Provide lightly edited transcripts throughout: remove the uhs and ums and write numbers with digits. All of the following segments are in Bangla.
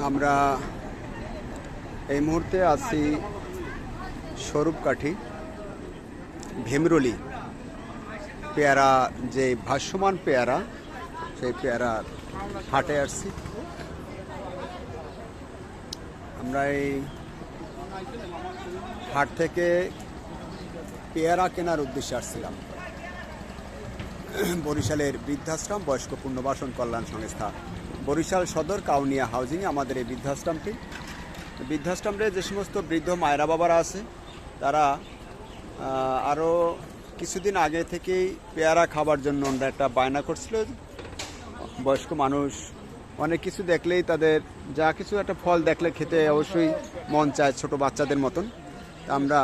আমরা এই মুহূর্তে আছি স্বরূপকাঠি ভীমরুলি পেয়ারা, যে ভাসমান পেয়ারা, সেই পেয়ারার হাটে আসছি। আমরা এই হাট থেকে পেয়ারা কেনার উদ্দেশ্যে আসছিলাম। বরিশালের বৃদ্ধাশ্রম বয়স্ক পুনর্বাসন কল্যাণ সংস্থা বরিশাল সদর কাউনিয়া হাউজিং আমাদের এই বৃদ্ধাশ্রমে যে সমস্ত বৃদ্ধ মায়েরা বাবারা আছে, তারা আরও কিছুদিন আগে থেকেই পেয়ারা খাবার জন্য ওরা একটা বায়না করছিল। বয়স্ক মানুষ অনেক কিছু দেখলেই তাদের যা কিছু একটা ফল দেখলে খেতে অবশ্যই মন চায়, ছোট বাচ্চাদের মতন। আমরা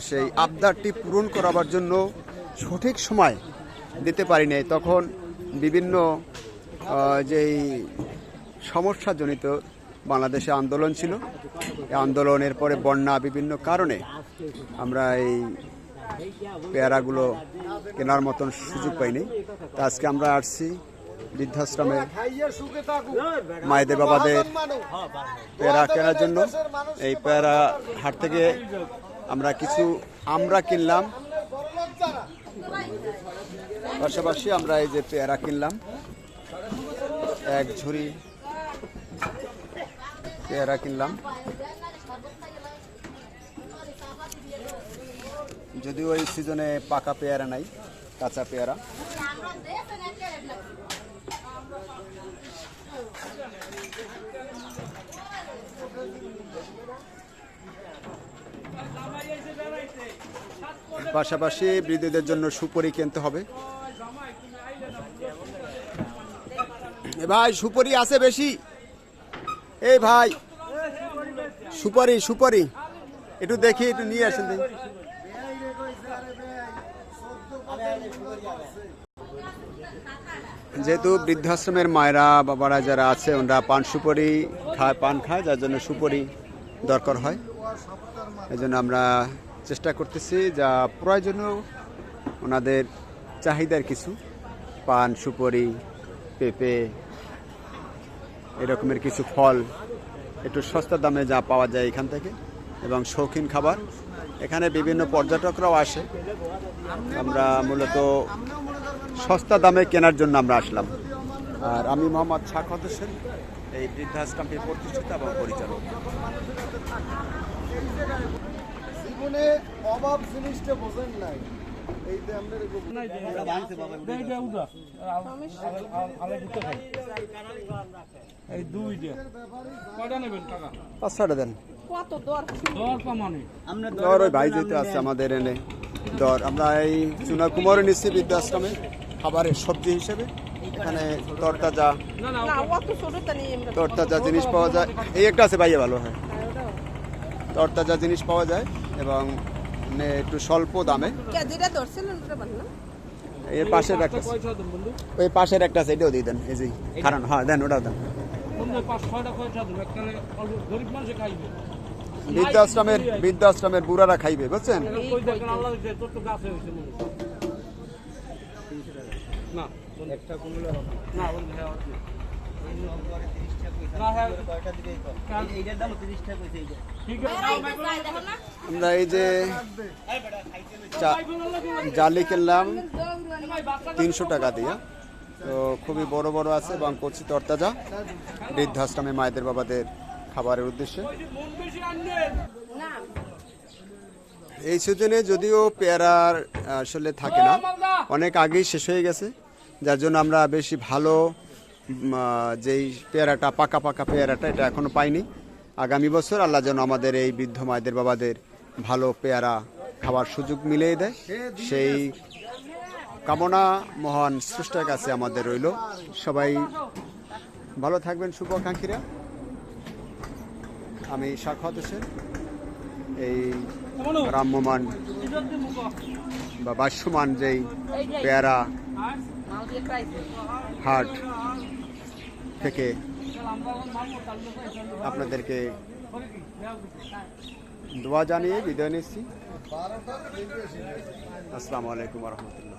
সেই আবদারটি পূরণ করাবার জন্য সঠিক সময় দিতে পারি নাই। তখন বিভিন্ন যেই সমস্যাজনিত বাংলাদেশে আন্দোলন ছিল, এই আন্দোলনের পরে বন্যা, বিভিন্ন কারণে আমরা এই পেয়ারাগুলো কেনার মতন সুযোগ পাইনি। তা আজকে আমরা আসছি বৃদ্ধাশ্রমে মায়েদের বাবাদের পেয়ারা কেনার জন্য। এই পেয়ারা হাট থেকে আমরা কিছু আমরা কিনলাম, পাশাপাশি আমরা এই যে পেয়ারা কিনলাম, এক ঝুড়ি পেয়ারা কিনলাম। যদিও এই সিজনে পাকা পেয়ারা নাই, কাঁচা পেয়ারা। পাশাপাশি বৃদ্ধদের জন্য সুপারি কিনতে হবে। ভাই সুপারি আছে বেশি? এই ভাই সুপারি একটু দেখি, একটু নিয়ে আসেন। যেহেতু বৃদ্ধাশ্রমের মায়েরা বাবারা যারা আছে, ওনারা পান খায়, যার জন্য সুপারি দরকার হয়। এই জন্য আমরা চেষ্টা করতেছি যা প্রয়োজনীয় ওনাদের চাহিদার কিছু পান, সুপারি, পেঁপে, এরকমের কিছু ফল একটু সস্তা দামে যা পাওয়া যায় এখান থেকে, এবং শৌখিন খাবার। এখানে বিভিন্ন পর্যটকরাও আসে। আমরা মূলত সস্তা দামে কেনার জন্য আমরা আসলাম। আর আমি মোহাম্মদ সাখাওয়াত হোসেন, এই বৃদ্ধাশ্রমটির প্রতিষ্ঠাতা এবং পরিচালক। জীবনে অভাব জিনিসটা বোঝেন নাই। ভাই যেতে আছে আমাদের এনে দর। আমরা এই চুনা কুমারও নিচ্ছি বৃদ্ধাশ্রমে খাবারের সবজি হিসেবে। এখানে তরতাজা জিনিস পাওয়া যায়। এই একটা আছে ভাইয়া, ভালো হয়, তরতাজা জিনিস পাওয়া যায় এবং একটু স্বল্প দামে। এর পাশের একটা, ওই পাশের একটা আছে, এটাও দিয়ে দেন। এই যে কারণ, হ্যাঁ দেন, ওটাও দেন। বৃদ্ধাশ্রমের বুড়ারা খাইবে, বুঝছেন? আমরা এই যে জালি কিনলাম 300 টাকা দিয়ে, তো খুবই বড় বড় আছে এবং কচি তরতাজা, বৃদ্ধাশ্রমে মায়েদের বাবাদের খাবারের উদ্দেশ্যে। এই সিজনে যদিও পেয়ারার আসলে থাকে না, অনেক আগেই শেষ হয়ে গেছে, যার জন্য আমরা বেশি ভালো যেই পেয়ারাটা, পাকা পেয়ারাটা, এটা এখনো পাইনি। আগামী বছর আল্লাহ যেন আমাদের এই বৃদ্ধ মায়েদের বাবাদের ভালো পেয়ারা খাওয়ার সুযোগ মিলিয়ে দেয়, সেই কামনা মহান স্রষ্টার কাছে আমাদের রইল। সবাই ভালো থাকবেন শুভাকাঙ্ক্ষীরা। আমি সাখাওয়াত হোসেন, এই রাম্যমান বা বাস্যমান যেই পেয়ারা হাট থেকে আপনাদেরকে দোয়া জানিয়ে বিদায় নিচ্ছি। আসসালামু আলাইকুম ওয়া রাহমাতুল্লাহ।